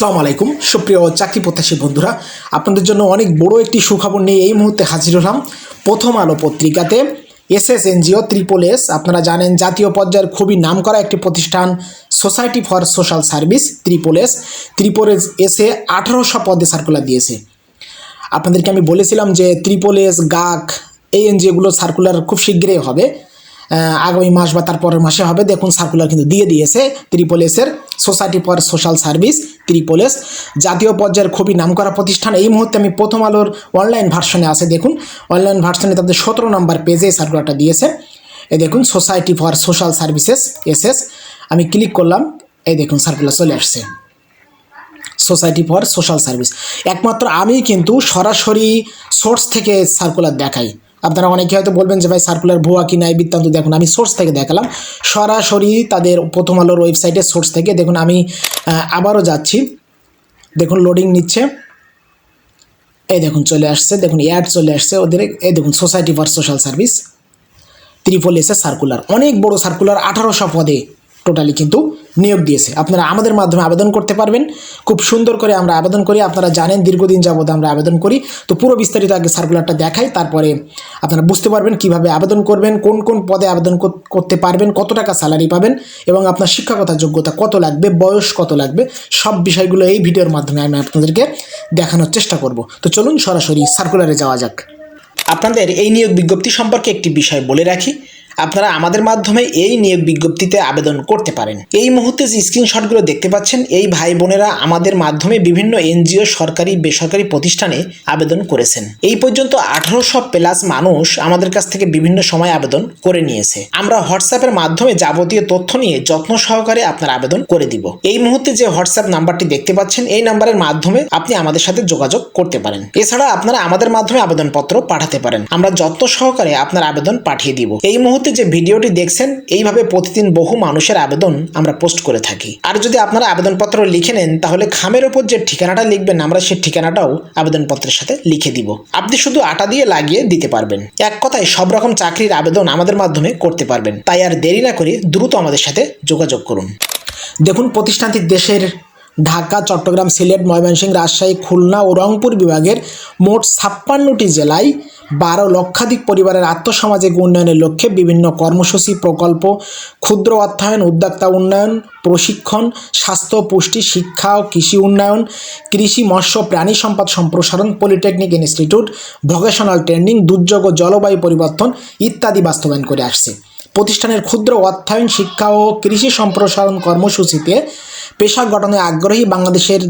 আসসালামু আলাইকুম সুপ্রিয় চাকরি প্রত্যাশী বন্ধুরা, আপনাদের জন্য অনেক বড় একটি সুখবর নিয়ে এই মুহূর্তে হাজির হলাম। প্রথম আলো পত্রিকাতে এসএসএনজিও ট্রিপল এস, আপনারা জানেন জাতীয় পর্যায়ের খুবই নামকরা একটি প্রতিষ্ঠান society for social service triple এসে 1800 পদে সার্কুলার দিয়েছে। আপনাদেরকে আমি বলেছিলাম যে ট্রিপল এস, গাক, এই এনজিওগুলো সার্কুলার খুব শীঘ্রই হবে, আগামী মাস বা তারপরের মাসে হবে। দেখুন সার্কুলার কিন্তু দিয়ে দিয়েছে ট্রিপল এসের, society for social service triple S, জাতীয় পর্যায়ের খুবই নামকরা প্রতিষ্ঠান। এই মুহূর্তে আমি প্রথম আলোর অনলাইন ভার্সনে আছে, দেখুন অনলাইন ভার্সনে তাদের 17 নম্বর পেজে সার্কুলারটা দিয়েছে। এই দেখুন society for social services SS, আমি ক্লিক করলাম, এই দেখুন সার্কুলার চলে আসছে সোসাইটি ফর সোশ্যাল সার্ভিস। একমাত্র আমি কিন্তু সরাসরি সোর্স থেকে সার্কুলার দেখাই। আপনারা অনেকে হয়তো বলবেন যে ভাই সার্কুলার ভুয়া কি নাই বৃত্তান্ত, দেখুন আমি সোর্স থেকে দেখালাম, সরাসরি তাদের প্রথম আলোর ওয়েবসাইটের সোর্স থেকে। দেখুন আমি আবারও যাচ্ছি, দেখুন লোডিং নিচ্ছে, এই দেখুন চলে আসছে, দেখুন অ্যাড চলে আসছে ওদের। এই দেখুন society for social service triple এসের সার্কুলার, অনেক বড় সার্কুলার, 1800 পদে টোটালি কিন্তু নিয়োগ দিয়েছে। আপনারা আমাদের মাধ্যমে আবেদন করতে পারবেন, খুব সুন্দর করে আমরা আবেদন করি, আপনারা জানেন দীর্ঘদিন যাবত আমরা আবেদন করি। তো পুরো বিস্তারিত আগে সার্কুলারটা দেখাই, তারপরে আপনারা বুঝতে পারবেন কিভাবে আবেদন করবেন, কোন কোন পদে আবেদন করতে পারবেন, কত টাকা স্যালারি পাবেন এবং আপনার শিক্ষাগত যোগ্যতা কত লাগবে, বয়স কত লাগবে, সব বিষয়গুলো এই ভিডিওর মাধ্যমে আমি আপনাদেরকে দেখানোর চেষ্টা করব। তো চলুন সরাসরি সার্কুলারে যাওয়া যাক। আপনাদের এই নিয়োগ বিজ্ঞপ্তি সম্পর্কে একটি বিষয় বলে রাখি, আপনারা আমাদের মাধ্যমে এই নিয়োগ বিজ্ঞপ্তিতে আবেদন করতে পারেন। এই মুহূর্তে যে স্ক্রিনশটগুলো দেখতে পাচ্ছেন, এই ভাই বোনেরা আমাদের মাধ্যমে বিভিন্ন এনজিও, সরকারি বেসরকারি প্রতিষ্ঠানে আবেদন করেছেন। এই পর্যন্ত 1800 প্লাস মানুষ আমাদের কাছ থেকে বিভিন্ন সময় আবেদন করে নিয়েছে। আমরা হোয়াটসঅ্যাপের মাধ্যমে যাবতীয় তথ্য নিয়ে যত্ন সহকারে আপনার আবেদন করে দিব। এই মুহূর্তে যে হোয়াটসঅ্যাপ নাম্বারটি দেখতে পাচ্ছেন, এই নাম্বারের মাধ্যমে আপনি আমাদের সাথে যোগাযোগ করতে পারেন। এছাড়া আপনারা আমাদের মাধ্যমে আবেদনপত্র পাঠাতে পারেন, আমরা যত্ন সহকারে আপনার আবেদন পাঠিয়ে দিব। এই মুহূর্তে যে ভিডিওটি দেখছেন, এইভাবে প্রতিদিন বহু মানুষের আবেদন আমরা পোস্ট করে থাকি। আর যদি আপনারা আবেদনপত্র লিখে নেন, তাহলে খামের ওপর যে ঠিকানাটা লিখবেন, আমরা সেই ঠিকানাটাও আবেদনপত্রের সাথে লিখে দিব। আপনি শুধু আটা দিয়ে লাগিয়ে দিতে পারবেন। এক কথায় সব রকম চাকরির আবেদন আমাদের মাধ্যমে করতে পারবেন। তাই আর দেরি না করে দ্রুত আমাদের সাথে যোগাযোগ করুন। দেখুন প্রতিষ্ঠানটি দেশের ঢাকা, চট্টগ্রাম, সিলেট, ময়মনসিংহ, রাজশাহী, খুলনা ও রংপুর বিভাগের মোট 56টি জেলায় 12 লক্ষাধিক পরিবারের আত্মসামাজিক উন্নয়নের লক্ষ্যে বিভিন্ন কর্মসূচি, প্রকল্প, ক্ষুদ্র অর্থায়ন, উদ্যোক্তা উন্নয়ন, প্রশিক্ষণ, স্বাস্থ্য, পুষ্টি, শিক্ষা ও কৃষি উন্নয়ন, কৃষি, মৎস্য, প্রাণী সম্পদ সম্প্রসারণ, পলিটেকনিক ইনস্টিটিউট, ভোকেশনাল ট্রেনিং, দুর্যোগ ও জলবায়ু পরিবর্তন ইত্যাদি বাস্তবায়ন করে আসছে। প্রতিষ্ঠানের ক্ষুদ্র অর্থায়ন, শিক্ষা ও কৃষি সম্প্রসারণ কর্মসূচিতে পেশা গঠনে আগ্রহী বাংলাদেশের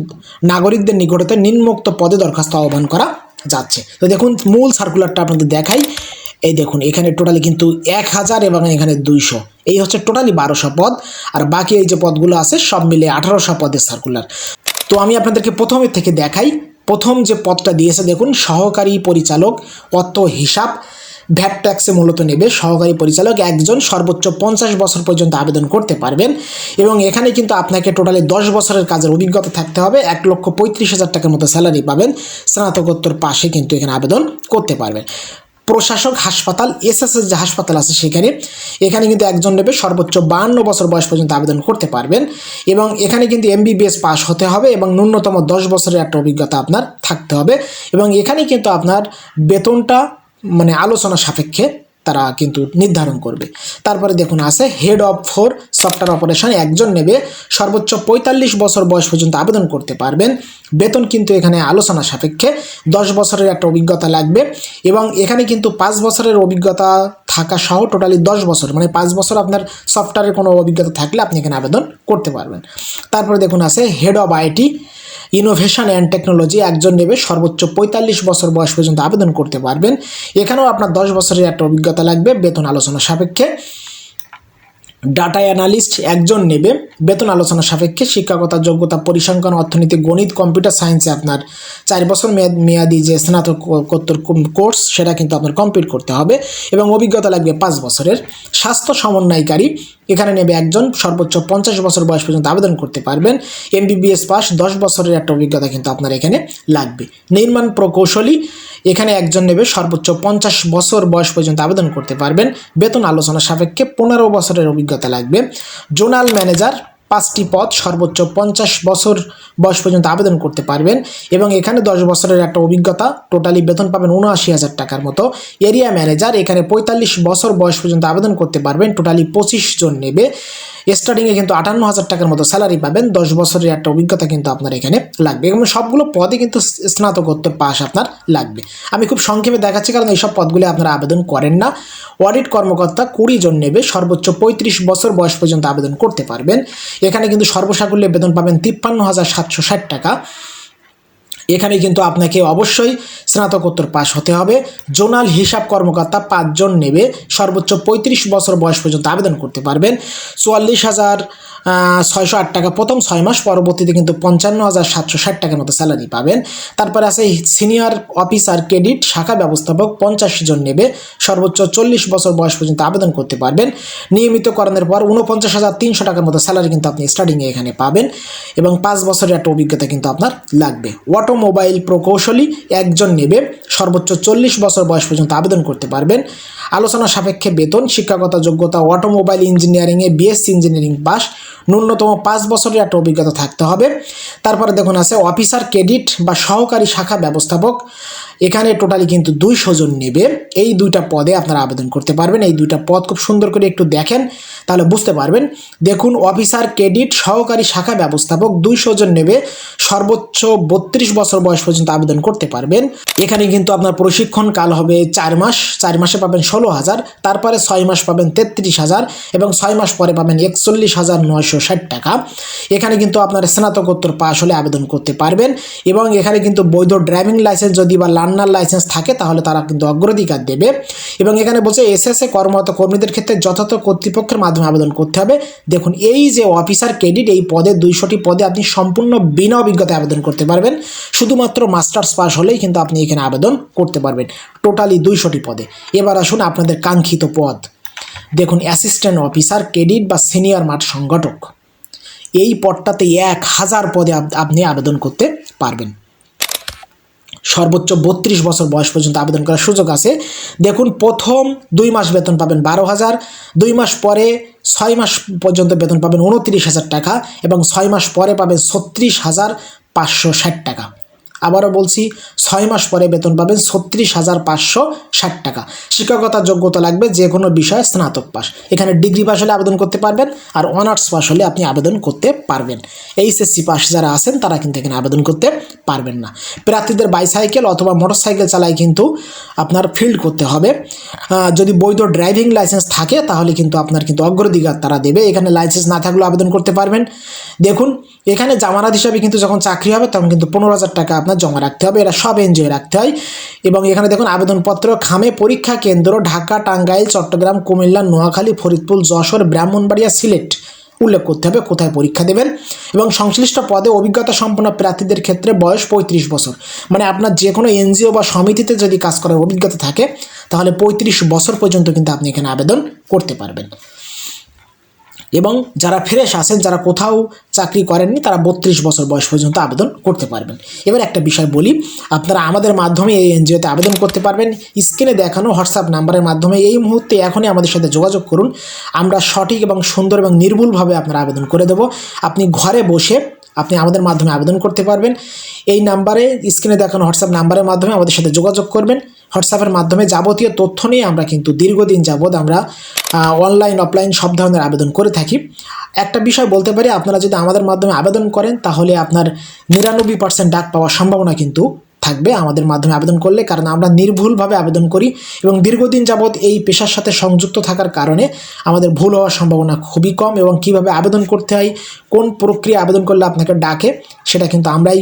নাগরিকদের নিকটতে নিম্নোক্ত পদে দরখাস্ত আহ্বান করা যাচ্ছে। তো দেখুন মূল সার্কুলারটা আপনাদের দেখাই। এই দেখুন এখানে টোটালি কিন্তু 1000 এবং এখানে 200, এই হচ্ছে টোটালি 1200 পদ, আর বাকি এই যে পদগুলো আছে সব মিলে 1800 পদের সার্কুলার। তো আমি আপনাদেরকে প্রথমের থেকে দেখাই। প্রথম যে পদটা দিয়েছে দেখুন, সহকারী পরিচালক, অর্থ হিসাব, ভ্যাট ট্যাক্সে মূলত নেবে সহকারী পরিচালক একজন, সর্বোচ্চ 50 বছর পর্যন্ত আবেদন করতে পারবেন এবং এখানে কিন্তু আপনাকে টোটালি 10 বছরের কাজের অভিজ্ঞতা থাকতে হবে। 1,35,000 টাকার মতো স্যালারি পাবেন, স্নাতকোত্তর পাশে কিন্তু এখানে আবেদন করতে পারবেন। প্রশাসক হাসপাতাল, এসএসএস যে হাসপাতাল আছে এখানে কিন্তু একজন নেবে, সর্বোচ্চ 52 বছর বয়স পর্যন্ত আবেদন করতে পারবেন এবং এখানে কিন্তু এমবিবিএস পাস হতে হবে এবং ন্যূনতম 10 বছরের একটা অভিজ্ঞতা আপনার থাকতে হবে এবং এখানে কিন্তু আপনার বেতনটা মানে আলোচনা সাপেক্ষে তারা কিন্তু নির্ধারণ করবে। তারপরে দেখুন আছে হেড অফ 4 সফটওয়্যার অপারেশন, একজন নেবে, সর্বোচ্চ 45 বছর বয়স পর্যন্ত আবেদন করতে পারবেন। বেতন কিন্তু এখানে আলোচনা সাপেক্ষে, 10 বছরের একটা অভিজ্ঞতা লাগবে এবং এখানে কিন্তু 5 বছরের অভিজ্ঞতা থাকা সহ টোটালি 10 বছর, মানে 5 বছর আপনার সফটওয়্যারের কোনো অভিজ্ঞতা থাকলে আপনি এখানে আবেদন করতে পারবেন। তারপরে দেখুন আছে head of IT innovation and technology, একজন নেবে, সর্বোচ্চ 45 বছর বয়স পর্যন্ত আবেদন করতে পারবেন। এখানেও আপনার 10 বছরের একটা অভিজ্ঞতা লাগবে, বেতন আলোচনা সাপেক্ষে। ডাটা অ্যানালিস্ট, একজন নেবে, বেতন আলোচনা সাপেক্ষে, শিক্ষাগত যোগ্যতা পরিসংখ্যান, অর্থনীতি, গণিত, কম্পিউটার সায়েন্সে আপনার 4 বছর মেয়াদি যে স্নাতকোত্তর কোর্স সেটা কিন্তু আপনার কমপ্লিট করতে হবে এবং অভিজ্ঞতা লাগবে 5 বছরের। স্বাস্থ্য সমন্বয়কারী, এখানে নেবে একজন, সর্বোচ্চ 50 বছর বয়স পর্যন্ত আবেদন করতে পারবেন। এমবিবিএস পাস, 10 বছরের একটা অভিজ্ঞতা কিন্তু আপনার এখানে লাগবে। নির্মাণ প্রকৌশলী, এখানে একজন নেবে, সর্বোচ্চ 50 বছর বয়স পর্যন্ত আবেদন করতে পারবেন, বেতন আলোচনা সাপেক্ষে 15 বছরের অভিজ্ঞতা লাগবে। জোনাল ম্যানেজার, 5টি পদ, সর্বোচ্চ 50 বছর বয়স পর্যন্ত আবেদন করতে পারবেন এবং এখানে 10 বছরের একটা অভিজ্ঞতা, টোটালি বেতন পাবেন 79,000 টাকার মতো। এরিয়া ম্যানেজার, এখানে 45 বছর বয়স পর্যন্ত আবেদন করতে পারবেন, টোটালি 25 জন নেবে। স্টার্টিংয়ে কিন্তু 58,000 টাকার মতো স্যালারি পাবেন, 10 বছরের একটা অভিজ্ঞতা কিন্তু আপনার এখানে লাগবে এবং সবগুলো পদে কিন্তু স্নাতকোত্তর পাস আপনার লাগবে। আমি খুব সংক্ষেপে দেখাচ্ছি কারণ এইসব পদগুলি আপনারা আবেদন করেন না। অডিট কর্মকর্তা 20 জন নেবে, সর্বোচ্চ 35 বছর বয়স পর্যন্ত আবেদন করতে পারবেন। এখানে কিন্তু সর্বসাকুল্যে বেতন পাবেন 53,760 টাকা। এখানে কিন্তু আপনাকে অবশ্যই স্নাতকোত্তর পাস হতে হবে। জোনাল হিসাব কর্মকর্তা 5 জন নেবে, সর্বোচ্চ 35 বছর বয়স পর্যন্ত আবেদন করতে পারবেন। 44,608 টাকা প্রথম 6 মাস, পরবর্তীতে কিন্তু 55,760 টাকার মতো স্যালারি পাবেন। তারপরে আছে সিনিয়র অফিসার ক্রেডিট শাখা ব্যবস্থাপক, 50 জন নেবে, সর্বোচ্চ 40 বছর বয়স পর্যন্ত আবেদন করতে পারবেন। নিয়মিতকরণের পর 49,300 টাকার মতো স্যালারি কিন্তু আপনি স্টার্টিংয়ে এখানে পাবেন এবং 5 বছরের একটা অভিজ্ঞতা কিন্তু আপনার লাগবে। অটোমোবাইল প্রকৌশলী 1 জন নেবে, সর্বোচ্চ 40 বছর বয়স পর্যন্ত আবেদন করতে পারবেন। আলোচনা সাপেক্ষে বেতন, শিক্ষাগত যোগ্যতা অটোমোবাইল ইঞ্জিনিয়ারিংয়ে বিএসসি ইঞ্জিনিয়ারিং পাস, ন্যূনতম 5 বছরের একটা অভিজ্ঞতা থাকতে হবে। তারপরে দেখুন আছে অফিসার ক্রেডিট বা সহকারী শাখা ব্যবস্থাপক, এখানে টোটালি কিন্তু 200 জন নেবে। এই দুইটা পদে আপনারা আবেদন করতে পারবেন। এই দুইটা পদ খুব সুন্দর করে একটু দেখেন তাহলে বুঝতে পারবেন। দেখুন অফিসার ক্রেডিট সহকারী শাখা ব্যবস্থাপক 200 জন নেবে, সর্বোচ্চ 32 বছর বয়স পর্যন্ত আবেদন করতে পারবেন। এখানে কিন্তু আপনার প্রশিক্ষণ কাল হবে 4 মাস, 4 মাসে পাবেন 16,000, তারপরে 6 মাস পাবেন 33,000 এবং 6 মাস পরে পাবেন 41,960 টাকা। এখানে কিন্তু আপনার স্নাতকোত্তর পাস হলে আবেদন করতে পারবেন এবং এখানে কিন্তু বৈধ ড্রাইভিং লাইসেন্স যদি বা লার্নার লাইসেন্স থাকে তাহলে তারা কিন্তু অগ্রাধিকার দেবে। এবং এখানে বলছে এসএসএ কর্মরত কর্মীদের ক্ষেত্রে যথাযথ কর্তৃপক্ষের মাধ্যমে আবেদন করতে হবে। দেখুন এই যে অফিসার ক্রেডিট, এই পদে 200টি পদে আপনি সম্পূর্ণ বিনা অভিজ্ঞতায় আবেদন করতে পারবেন। শুধুমাত্র মাস্টার্স পাস হলেই কিন্তু আপনি এখানে আবেদন করতে পারবেন, টোটালি 200টি পদে। এবার আসুন আপনাদের কাঙ্ক্ষিত পদ। দেখুন অ্যাসিস্ট্যান্ট অফিসার ক্রেডিট বা সিনিয়র মাঠ সংগঠক, এই পদটাতে 1000 পদে আপনি আবেদন করতে পারবেন। সর্বোচ্চ 32 বছর বয়স পর্যন্ত আবেদন করার সুযোগ আছে। দেখুন প্রথম 2 মাস বেতন পাবেন 12,000, 2 মাস পরে 6 মাস পর্যন্ত বেতন পাবেন 29,000 টাকা এবং 6 মাস পরে পাবেন 36,560 টাকা। আবারও বলছি 6 মাস পরে বেতন পাবেন 36,560 টাকা। শিক্ষাগত যোগ্যতা লাগবে যে কোনো বিষয়ে স্নাতক পাস। এখানে ডিগ্রি পাস হলে আবেদন করতে পারবেন আর অনার্স পাস হলে আপনি আবেদন করতে পারবেন। এইচএসসি পাস যারা আছেন তারা কিন্তু এখানে আবেদন করতে পারবেন না। প্রার্থীদের বাইসাইকেল অথবা মোটরসাইকেল চালায় কিন্তু আপনার ফিল্ড করতে হবে। যদি বৈধ ড্রাইভিং লাইসেন্স থাকে তাহলে কিন্তু আপনার কিন্তু অগ্রাধিকার তারা দেবে। এখানে লাইসেন্স না থাকলেও আবেদন করতে পারবেন। দেখুন এখানে জামানত হিসাবে কিন্তু যখন চাকরি হবে তখন কিন্তু 15,000 টাকা আপনার জমা রাখতে হবে, এটা সব এনজিও রাখতে হয়। এবং এখানে দেখুন আবেদনপত্র খামে পরীক্ষা কেন্দ্র ঢাকা, টাঙ্গাইল, চট্টগ্রাম, কুমিল্লা, নোয়াখালী, ফরিদপুর, যশোর, ব্রাহ্মণবাড়িয়া, সিলেট উল্লেখ করতে হবে কোথায় পরীক্ষা দেবেন। এবং সংশ্লিষ্ট পদে অভিজ্ঞতা সম্পন্ন প্রার্থীদের ক্ষেত্রে বয়স 35 বছর, মানে আপনার যে কোনো এনজিও বা সমিতিতে যদি কাজ করার অভিজ্ঞতা থাকে তাহলে 35 বছর পর্যন্ত কিন্তু আপনি এখানে আবেদন করতে পারবেন। এবং যারা ফ্রেশ আছেন, যারা কোথাও চাকরি করেননি, তারা 32 বছর বয়স পর্যন্ত আবেদন করতে পারবেন। এবার একটা বিষয় বলি, আপনারা আমাদের মাধ্যমে এই এনজিওতে আবেদন করতে পারবেন। স্ক্রিনে দেখানো হোয়াটসঅ্যাপ নাম্বারের মাধ্যমে এই মুহূর্তে এখনই আমাদের সাথে যোগাযোগ করুন। আমরা সঠিক এবং সুন্দর এবং নির্ভুলভাবে আপনারা আবেদন করে দেব। আপনি ঘরে বসে আপনি আমাদের মাধ্যমে আবেদন করতে পারবেন। এই নাম্বারে স্ক্রিনে দেখানো হোয়াটসঅ্যাপ নাম্বারের মাধ্যমে আমাদের সাথে যোগাযোগ করবেন। হোয়াটসঅ্যাপের মাধ্যমে যাবতীয় তথ্য নিয়ে আমরা কিন্তু দীর্ঘদিন যাবৎ আমরা অনলাইন অফলাইন সব ধরনের আবেদন করে থাকি। একটা বিষয় বলতে পারি, আপনারা যদি আমাদের মাধ্যমে আবেদন করেন তাহলে আপনার 99% ডাক পাওয়ার সম্ভাবনা কিন্তু থাকবে আমাদের মাধ্যমে আবেদন করলে, কারণ আমরা নির্ভুলভাবে আবেদন করি এবং দীর্ঘদিন যাবৎ এই পেশার সাথে সংযুক্ত থাকার কারণে আমাদের ভুল হওয়ার সম্ভাবনা খুবই কম। এবং কিভাবে আবেদন করতে হয়, কোন প্রক্রিয়া আবেদন করলে আপনাকে ডাকে, সেটা কিন্তু আমরাই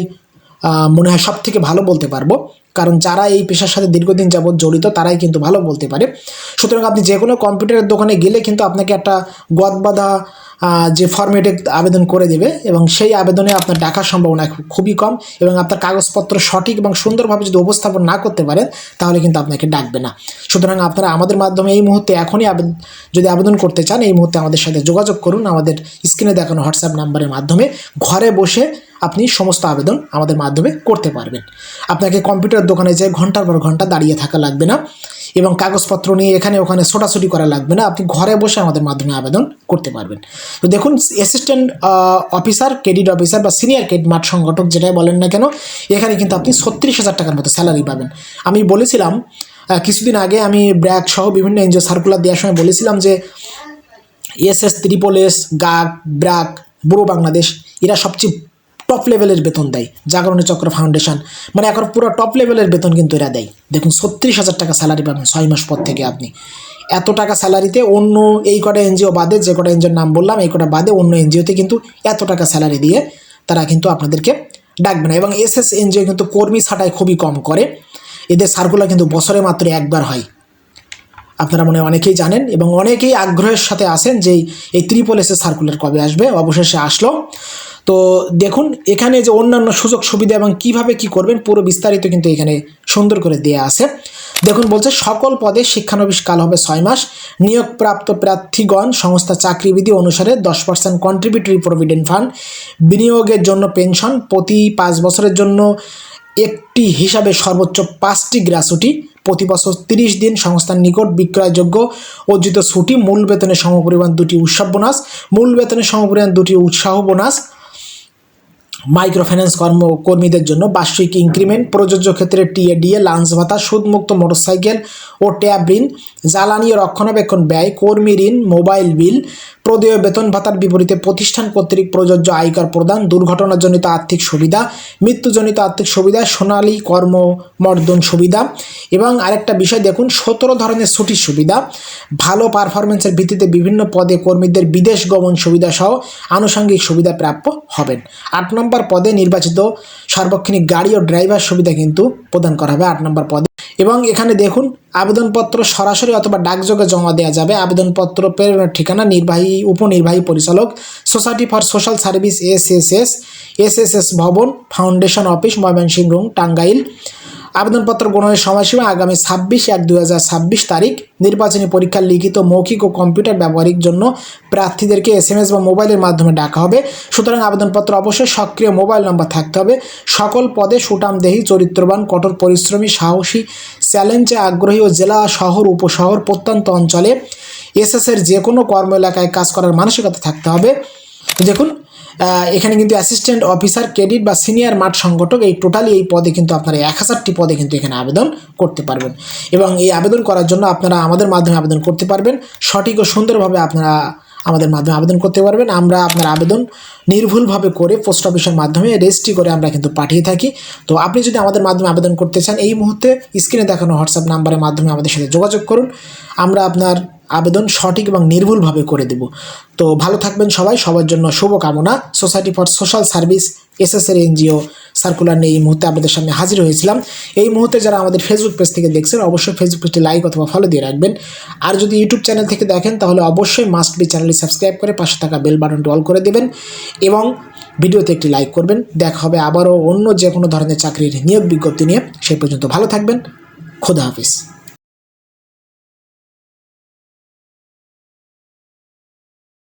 মনে হয় সব থেকে ভালো বলতে পারবো, কারণ যারা এই পেশার সাথে দীর্ঘদিন যাবৎ জড়িত তারাই কিন্তু ভালো বলতে পারে। সুতরাং আপনি যে কোনো কম্পিউটারের দোকানে গেলে কিন্তু আপনাকে একটা গদবাঁধা যে ফরম্যাটে আবেদন করে দেবে এবং সেই আবেদনে আপনার ডাকার সম্ভাবনা খুবই কম। এবং আপনার কাগজপত্র সঠিক এবং সুন্দরভাবে যদি উপস্থাপন না করতে পারেন তাহলে কিন্তু আপনাকে ডাকবে না। সুতরাং আপনারা আমাদের মাধ্যমে এই মুহূর্তে এখনই যদি আবেদন করতে চান এই মুহূর্তে আমাদের সাথে যোগাযোগ করুন। আমাদের স্ক্রিনে দেখানো হোয়াটসঅ্যাপ নাম্বারের মাধ্যমে ঘরে বসে আপনি সমস্ত আবেদন আমাদের মাধ্যমে করতে পারবেন। আপনাকে কম্পিউটার দোকানে যেয়ে ঘন্টার পর ঘন্টা দাঁড়িয়ে থাকা লাগবে না। এবং কাগজপত্র নিয়ে এখানে ওখানে ছোটাছুটি করা লাগবে না, আপনি ঘরে বসে আমাদের মাধ্যমে আবেদন করতে পারবেন। তো দেখুন, অ্যাসিস্ট্যান্ট অফিসার, ক্রেডিট অফিসার বা সিনিয়র ক্রেডিট মাঠ সংগঠক যেটাই বলেন না কেন, এখানে কিন্তু আপনি 36,000 টাকার মতো স্যালারি পাবেন। আমি বলেছিলাম কিছুদিন আগে, আমি ব্র্যাক সহ বিভিন্ন এনজিও সার্কুলার দেওয়ার সময় বলেছিলাম যে এসএস, ট্রিপল এস, গাক, ব্র্যাক, ব্যুরো বাংলাদেশ এরা সবচেয়ে টপ লেভেলের বেতন দেয়। জাগরণী চক্র ফাউন্ডেশন, মানে এখন পুরো টপ লেভেলের বেতন কিন্তু এরা দেয়। দেখুন 36,000 টাকা স্যালারি পাবেন 6 মাস পর থেকে আপনি। এত টাকা স্যালারিতে অন্য এই কটা এনজিও বাদে, যে কটা এনজিওর নাম বললাম এই কটা বাদে, অন্য এনজিওতে কিন্তু এত টাকা স্যালারি দিয়ে তারা কিন্তু আপনাদেরকে ডাকবে না। এবং এসএস এনজিও কিন্তু কর্মী ছাঁটাই খুবই কম করে, এদের সার্কুলার কিন্তু বছরে মাত্র একবার হয়, আপনারা মনে অনেকেই জানেন এবং অনেকেই আগ্রহের সাথে আসেন যে এই ট্রিপল এসের সার্কুলার কবে আসবে। অবশেষে আসলো। তো দেখুন এখানে যে অন্যান্য সুযোগ সুবিধা এবং কিভাবে কি করবেন পুরো বিস্তারিত কিন্তু এখানে সুন্দর করে দেওয়া আছে। দেখুন বলছে, সকল পদে শিক্ষানবিশ কাল হবে 6 মাস। নিয়োগপ্রাপ্ত প্রার্থীগণ সংস্থা চাকরিবিধি অনুসারে 10% কন্ট্রিবিউটরি প্রভিডেন্ট ফান্ড, বিনিয়োগের জন্য পেনশন, প্রতি 5 বছরের জন্য একটি হিসাবে সর্বোচ্চ 5টি গ্র্যাচুইটি, প্রতি বছর 30 দিন সংস্থার নিকট বিক্রয়যোগ্য অর্জিত ছুটি, মূল বেতনের সমপরিমাণ 2টি উৎসব বোনাস, মূল বেতনের সমপরিমাণ 2টি উৎসাহ বোনাস, মাইক্রো ফাইন্যান্স কর্মীদের জন্য বার্ষিক ইনক্রিমেন্ট, প্রযোজ্য ক্ষেত্রে টিএডিএ, লাঞ্চ ভাতা, সুদমুক্ত মোটরসাইকেল ও ট্যাব ঋণ, জ্বালানি ও রক্ষণাবেক্ষণ ব্যয়, কর্মী ঋণ, মোবাইল বিল, প্রদেয় বেতন ভাতার বিপরীতে প্রতিষ্ঠান কর্তৃক প্রযোজ্য আয়কর প্রদান, দুর্ঘটনাজনিত আর্থিক সুবিধা, মৃত্যুজনিত আর্থিক সুবিধা, সোনালী কর্মমর্দন সুবিধা। এবং আরেকটা বিষয় দেখুন, 17 ধরনের ছুটির সুবিধা, ভালো পারফরমেন্সের ভিত্তিতে বিভিন্ন পদে কর্মীদের বিদেশ গমন সুবিধা সহ আনুষঙ্গিক সুবিধা প্রাপ্য হবেন। 8 নম্বর পদে নির্বাচিত সার্বক্ষণিক গাড়ি ও ড্রাইভার সুবিধা কিন্তু প্রদান করা হবে 8 নম্বর পদে। এবং এখানে দেখুন, আবেদনপত্র সরাসরি অথবা ডাকযোগে জমা দেওয়া যাবে। আবেদনপত্র প্রেরণের ঠিকানা উপনির্বাহী পরিচালক, society for social service SSS ভবন, ফাউন্ডেশন অফিস, ময়মনসিংহ, টাঙ্গাইল। আবেদনপত্র গ্রহণের সময়সীমা আগামী 26/1/2026 তারিখ। নির্বাচনী পরীক্ষার লিখিত, মৌখিক ও কম্পিউটার ব্যবহারিক জন্য প্রার্থীদেরকে SMS বা মোবাইলের মাধ্যমে ডাকা হবে। সুতরাং আবেদনপত্র অবশ্যই সক্রিয় মোবাইল নম্বর থাকতে হবে। সকল পদে সুঠামদেহী, চরিত্রবান, কঠোর পরিশ্রমী, সাহসী, চ্যালেঞ্জে আগ্রহী ও জেলা, শহর, উপশহর, প্রত্যন্ত অঞ্চলে এসএসের যে কোনো কর্ম এলাকায় কাজ করার মানসিকতা থাকতে হবে। দেখুন এখানে কিন্তু অ্যাসিস্ট্যান্ট অফিসার, ক্রেডিট বা সিনিয়র মাঠ সংগঠক, এই টোটালি এই পদে কিন্তু আপনারা 1000টি পদে কিন্তু এখানে আবেদন করতে পারবেন। এবং এই আবেদন করার জন্য আপনারা আমাদের মাধ্যমে আবেদন করতে পারবেন। সঠিক ও সুন্দরভাবে আপনারা আমাদের মাধ্যমে আবেদন করতে পারবেন। আমরা আপনার আবেদন নির্ভুলভাবে করে পোস্ট অফিসের মাধ্যমে রেজিস্ট্রি করে আমরা কিন্তু পাঠিয়ে থাকি। তো আপনি যদি আমাদের মাধ্যমে আবেদন করতে চান, এই মুহূর্তে স্ক্রিনে দেখানো হোয়াটসঅ্যাপ নাম্বারের মাধ্যমে আমাদের সাথে যোগাযোগ করুন। আমরা আপনার আবেদন সঠিক এবং নির্ভুলভাবে করে দেব। তো ভালো থাকবেন সবাই, সবার জন্য শুভকামনা। সোসাইটি ফর সোশ্যাল সার্ভিস এসএসের এনজিও সার্কুলার নিয়ে এই মুহূর্তে আপনাদের সামনে হাজির হয়েছিলাম। এই মুহূর্তে যারা আমাদের ফেসবুক পেজ থেকে দেখছেন, অবশ্যই ফেসবুক পেজটি লাইক অথবা ফলো দিয়ে রাখবেন। আর যদি ইউটিউব চ্যানেল থেকে দেখেন, তাহলে অবশ্যই মাস্ট বি চ্যানেলটি সাবস্ক্রাইব করে পাশে থাকা বেল বাটনটি অল করে দেবেন এবং ভিডিওতে একটি লাইক করবেন। দেখা হবে আবারও অন্য যে কোনো ধরনের চাকরির নিয়োগ বিজ্ঞপ্তি নিয়ে। সেই পর্যন্ত ভালো থাকবেন। খোদা হাফিজ।